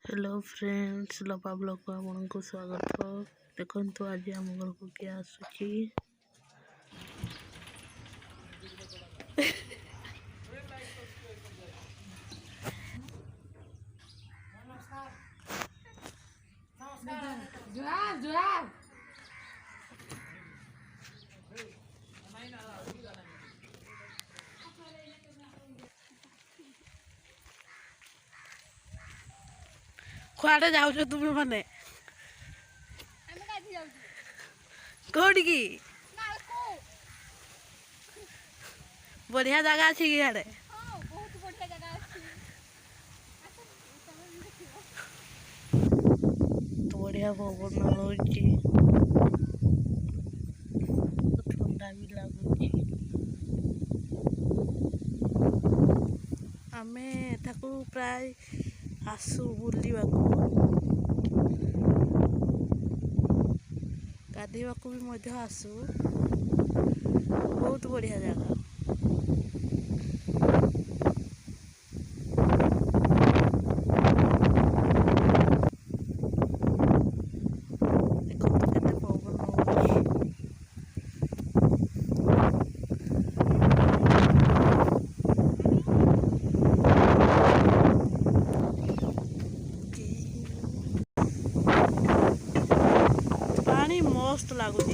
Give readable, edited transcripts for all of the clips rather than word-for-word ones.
Hello friends, लपा blog को आपको स्वागत। देखो आज आम घर को किए आसुची कुआडे जाऊछ तुम मैंने कौटी बढ़िया जगह अच्छी कि यार तो बढ़िया पवन हो ठंडा भी लगुच आमे ताकू प्राय आसु बुलवा गाधेवा भी आसु बहुत बढ़िया जगह। पानी मस्त लगुच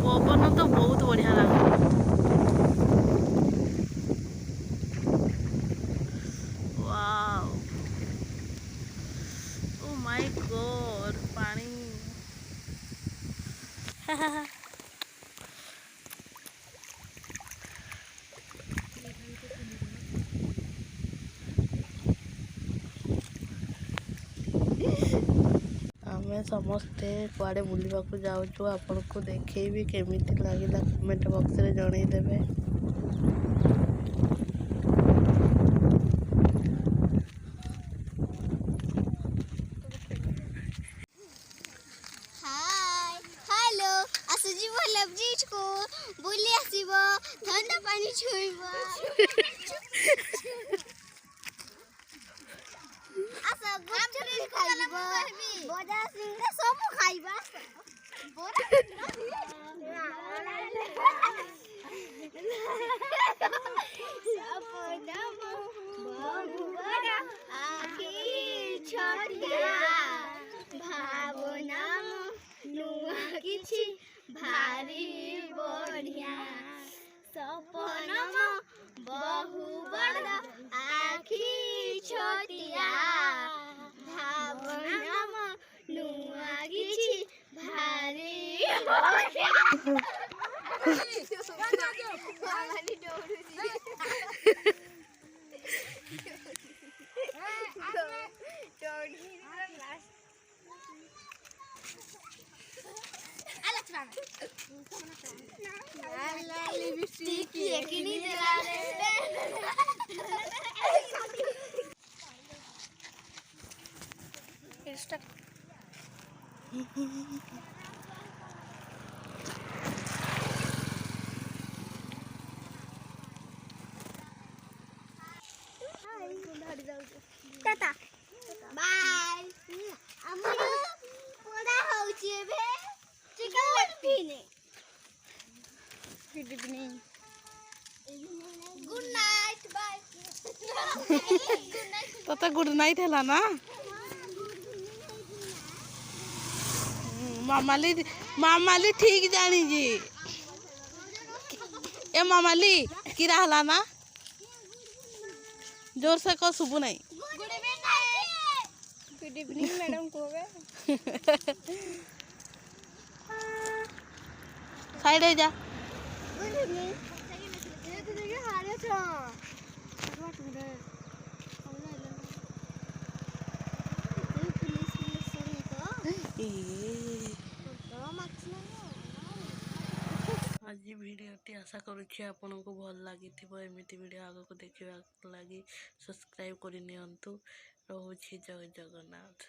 पवन तो बहुत बढ़िया लगे। वाओ ओ माय गॉड पानी आमे समस्ते कुआडे बुलवा को जाऊँ आपण को देखेबी केमिति लागिला कमेंट बॉक्स रे जणई देबे। हाय हेलो आसुजी बोलब जी को बुली आसीबो ठंडा पानी छुइबो आसा गुचरी खाइबो बोजा सिंगे सब खाइबा बोरा आखी छोटिया भावना नुआ किछि भारी बढ़िया सपनम बहु बड़ आखी छोटिया भावनाम नुआ किछि भारी बढ़िया टाटा बाय हमर पोड़ा होउची एबे चिकन लेग पीने गुड नाइट बाय तो गुड नाइट है ना मामाली ठीक जानी जी ए मामाली किरा हला ना जोर से को सुबु नहीं गुड इवनिंग मैडम को साइड है जा गुड इवनिंग ये तो देखिए हारे छ आज भिडियोटी आशा करुच्छे आपन को भल लगी एमती भिडियो आग को देखा लगी सब्सक्राइब करनी रहुछि। जय जगन्नाथ।